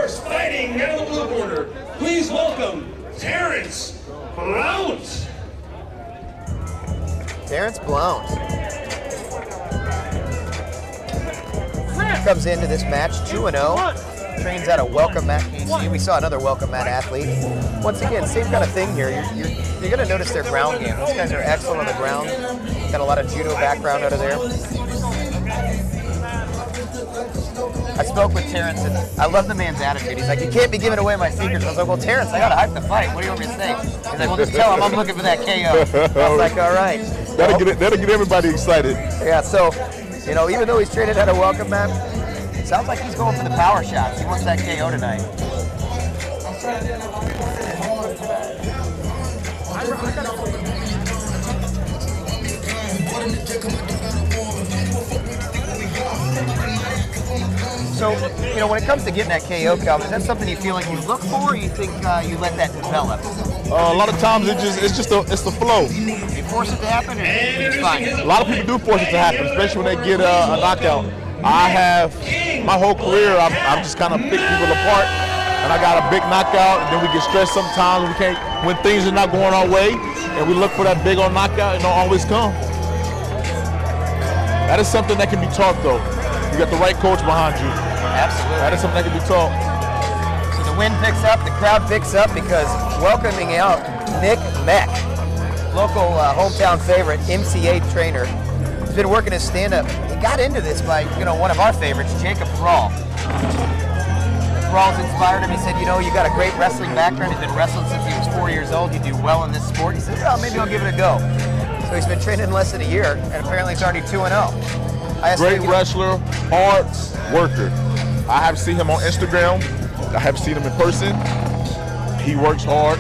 first, fighting out of the blue corner, please welcome Terrence Blount. Terrence Blount comes into this match 2-0. Trains out of Welcome Mat KC. We saw another Welcome Mat athlete. Once again, same kind of thing here. You're going to notice their ground game. These guys are excellent on the ground. Got a lot of judo background out of there. I spoke with Terrence, and I love the man's attitude. He's like, you can't be giving away my secrets. I was like, well, Terrence, I got to hype the fight. What do you want me to say? He's like, well, just tell him I'm looking for that KO. I was like, all right. That'll get everybody excited. Yeah, so, you know, even though he's traded out of Welcome Mat, it sounds like he's going for the power shots. He wants that KO tonight. So, you know, when it comes to getting that KO, Calvin, is that something you feel like you look for, or you think you let that develop? A lot of times it's the flow. You force it to happen, or it's fine? A lot of people do force it to happen, especially when they get a knockout. I have my whole career. I've just kind of picked people apart, and I got a big knockout, and then we get stressed sometimes. We can't when things are not going our way, and we look for that big old knockout, and it don't always come. That is something that can be taught, though. You got the right coach behind you. Absolutely. That is something that can be taught. So the wind picks up, the crowd picks up, because welcoming out Nick Meck, local hometown favorite, MCA trainer. He's been working his stand-up. He got into this by, you know, one of our favorites, Jacob Thrall. Thrall's inspired him. He said, you know, you got a great wrestling background. He's been wrestling since he was 4 years old. You do well in this sport. He said, oh, maybe I'll give it a go. So he's been training less than a year, and apparently he's already 2-0. Great wrestler, hard worker. I have seen him on Instagram. I have seen him in person. He works hard.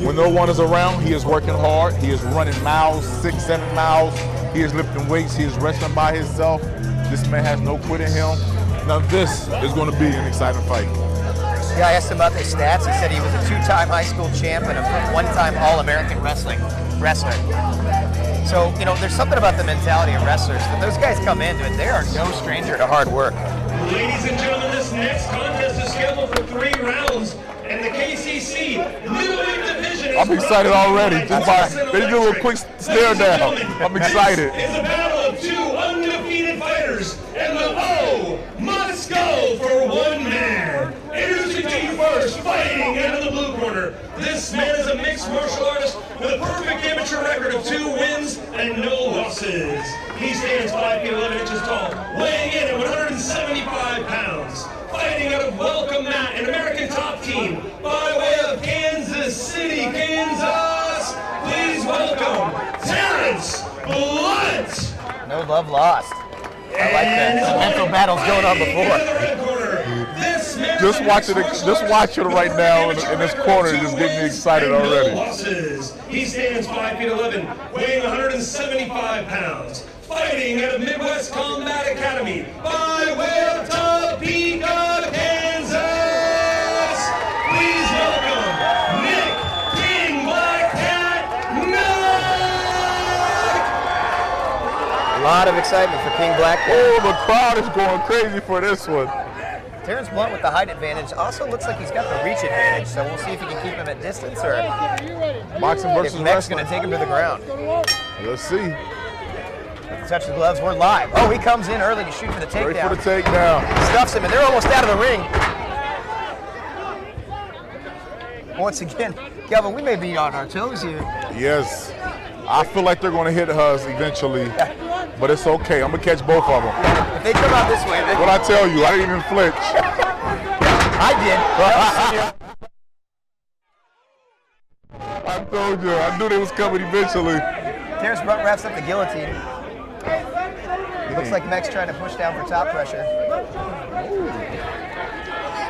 When no one is around, he is working hard. He is running miles, 6-7 miles. He is lifting weights. He is wrestling by himself. This man has no quit in him. Now this is going to be an exciting fight. Yeah, I asked him about the stats. He said he was a 2-time high school champ and a 1-time All-American wrestler. So, you know, there's something about the mentality of wrestlers. When those guys come into it, they are no stranger to hard work. Ladies and gentlemen, this next contest is scheduled for 3 rounds, and the KCC middleweight division. I'm excited already. They did a little quick stare down. I'm excited. It's a battle of 2 undefeated fighters, and the O must go for one man. Introducing to you first, fighting out of the blue corner. This man is a mixed martial artist with a perfect amateur record of 2 wins and no losses. He stands 5 feet 11 inches tall, weighing in at 175 pounds. Fighting out of Welcome Mat, an American top team, by way of Kansas City, Kansas. Please welcome Terrence Blount. No love lost. I like that. Some mental battles going on before. Just watching it right now in this corner just getting me excited already. He stands 5 feet 11, weighing 175 pounds. Fighting at a Midwest Combat Academy by way of Topeka, Kansas. Please welcome Nick King Black Cat Knight. A lot of excitement for King Black Cat. Oh, the crowd is going crazy for this one. Terrence Blount with the height advantage also looks like he's got the reach advantage, so we'll see if he can keep him at distance or boxing versus if Nick's wrestling. going to take him to the ground. Let's see. Touch the gloves, we're live. Oh, he comes in early to shoot for the takedown. Ready for the takedown. Stuffs him, and they're almost out of the ring. Once again, Kelvin, we may be on our toes here. Yes. I feel like they're going to hit us eventually, but it's okay. I'm going to catch both of them. If they come out this way, what I tell you, I didn't even flinch. I did. I told you. I knew they was coming eventually. Terrence Blount wraps up the guillotine. Looks like Meck's trying to push down for top pressure.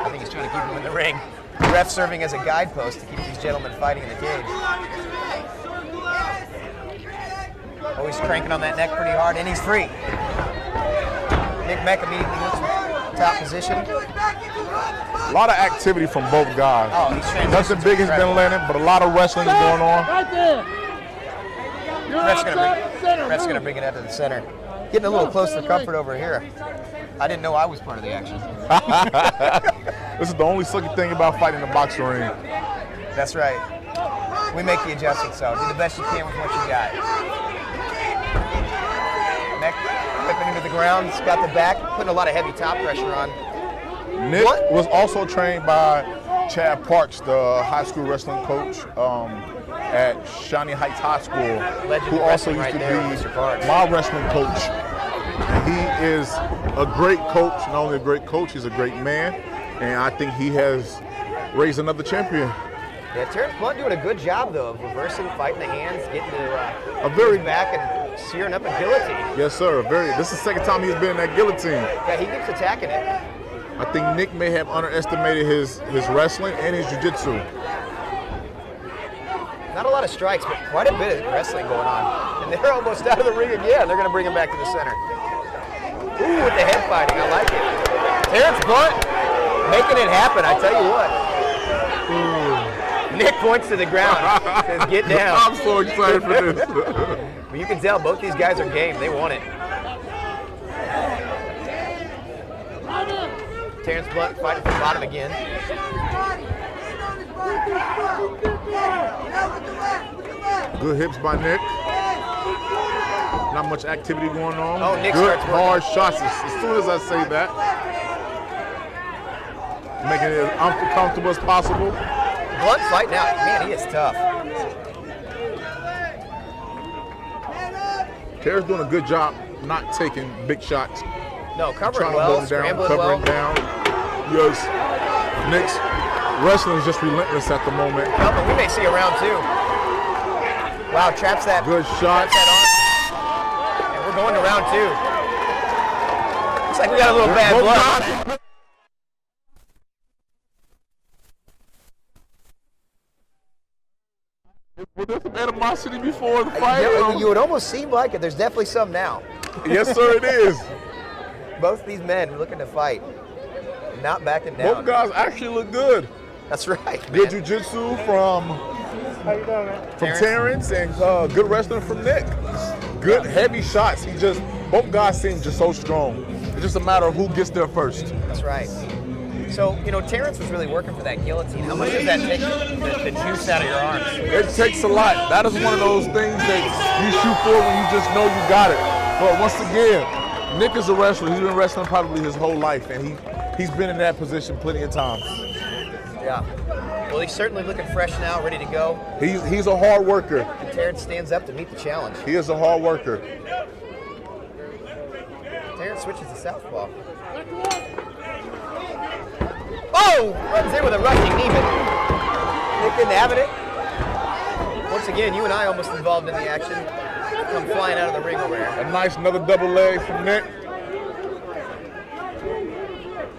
I think he's trying to keep him in the ring. The ref serving as a guidepost to keep these gentlemen fighting in the cage. Always cranking on that neck pretty hard, and he's free. Nick Meck immediately looks for top position. A lot of activity from both guys. Oh, he's transitioned. Nothing big has been landing, but a lot of wrestling is going on. Right there. Ref's gonna bring it out to the center. Getting a little close for comfort over here. I didn't know I was part of the action. This is the only sucky thing about fighting in the boxing ring. That's right. We make the adjustments, so do the best you can with what you got. Neck whipping into the ground, he's got the back, putting a lot of heavy top pressure on. Nick was also trained by Chad Parks, the high school wrestling coach at Shawnee Heights High School, who also used to be my wrestling coach. He is a great coach, not only a great coach, he's a great man, and I think he has raised another champion. Yeah, Terrence Blunt doing a good job though of reversing, fighting the hands, getting to back and searing up a guillotine. Yes, sir. This is the second time he's been in that guillotine. Yeah, he keeps attacking it. I think Nick may have underestimated his wrestling and his jiu-jitsu. Not a lot of strikes, but quite a bit of wrestling going on. And they're almost out of the ring again. They're going to bring him back to the center. Ooh, with the head fighting. I like it. Terrence Blunt making it happen, I tell you what. Ooh. Nick points to the ground, says, get down. I'm so excited for this. But you can tell both these guys are game. They want it. Terrence Blunt fighting from the bottom again. Good hips by Nick. Not much activity going on. Oh, Nick good starts hard shots as soon as I say that. Making it as uncomfortable as possible. Blunt fighting out. Man, he is tough. Terry's doing a good job not taking big shots. No, covering Trying well, to hold him down, scrambling covering well. down. Yes. Nick's wrestling is just relentless at the moment. No, but we may see a round two. Wow, traps that. Good shot. Traps that on. And we're going to round two. Looks like we got a little bad blood. Was there some animosity before the fight? You would almost seem like it. There's definitely some now. Yes, sir, it is. Both these men looking to fight, not backing down. Both guys actually look good. That's right. Good jiu-jitsu from Terrence and good wrestling from Nick. Good heavy shots. Both guys seem just so strong. It's just a matter of who gets there first. That's right. So, Terrence was really working for that guillotine. How much does that take the juice out of your arms? It takes a lot. That is one of those things that you shoot for when you just know you got it. But once again, Nick is a wrestler. He's been wrestling probably his whole life, and he's been in that position plenty of times. Yeah. Well, he's certainly looking fresh now, ready to go. He's a hard worker. And Terrence stands up to meet the challenge. He is a hard worker. Terrence switches to southpaw. Oh! Runs in with a rushing knee, but Nick didn't have it. Once again, you and I almost involved in the action. Come flying out of the ring over there. A nice another double leg from Nick.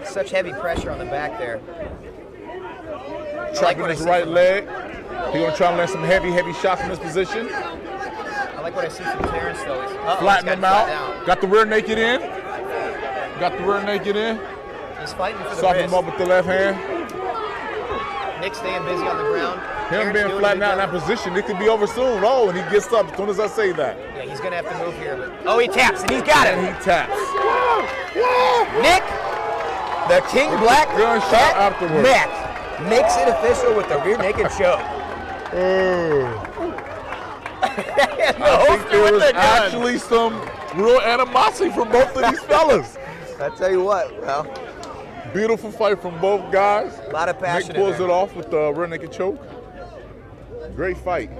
Such heavy pressure on the back there. Trapping his right leg. He's going to try and land some heavy shots from this position. I like what I see from Terrence, though. Flatten him out. Got the rear naked in. He's fighting for the Soften wrist. him up with the left hand. Nick staying busy on the ground. Him being flattened out in that position, it could be over soon. Oh, and he gets up as soon as I say that. Yeah, he's going to have to move here. Oh, he taps, and he's got it. And he taps. Nick, the King Black Gunshot afterwards. Mac makes it official with the rear naked choke. I think there was actually some real animosity from both of these fellas. I tell you what, well, beautiful fight from both guys. A lot of passion. Nick pulls it off with the rear naked choke. Great fight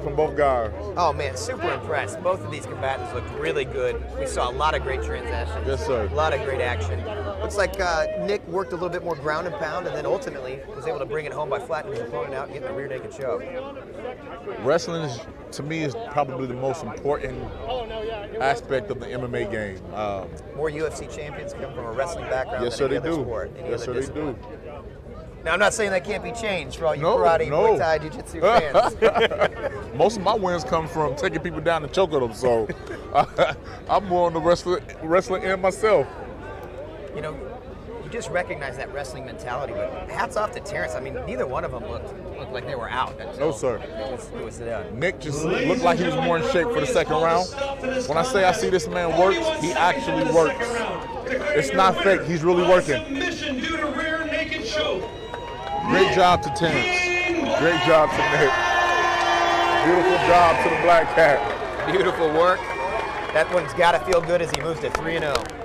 from both guys. Oh man, super impressed. Both of these combatants looked really good. We saw a lot of great transactions. Yes, sir. A lot of great action. Looks like Nick worked a little bit more ground and pound, and then ultimately was able to bring it home by flattening his opponent out and getting a rear naked choke. Wrestling to me is probably the most important aspect of the MMA game. More UFC champions come from a wrestling background yes, than sir, any they other do. sport. Yes, sir, they do. Now, I'm not saying that can't be changed for all you No, karate, no. Muay Thai, Jiu-Jitsu fans. Most of my wins come from taking people down and choking them, so I'm more on the wrestling end myself. You just recognize that wrestling mentality, but hats off to Terrence. I mean, neither one of them looked like they were out. No, sir. It was done. Nick just looked like he was more in shape for the second round. When I say I see this man work, he actually works. It's not fake. He's really working. Submission due to rear naked choke. Great job to Terrence. Great job to Nick. Beautiful job to the Black Cat. Beautiful work. That one's got to feel good as he moves to 3-0.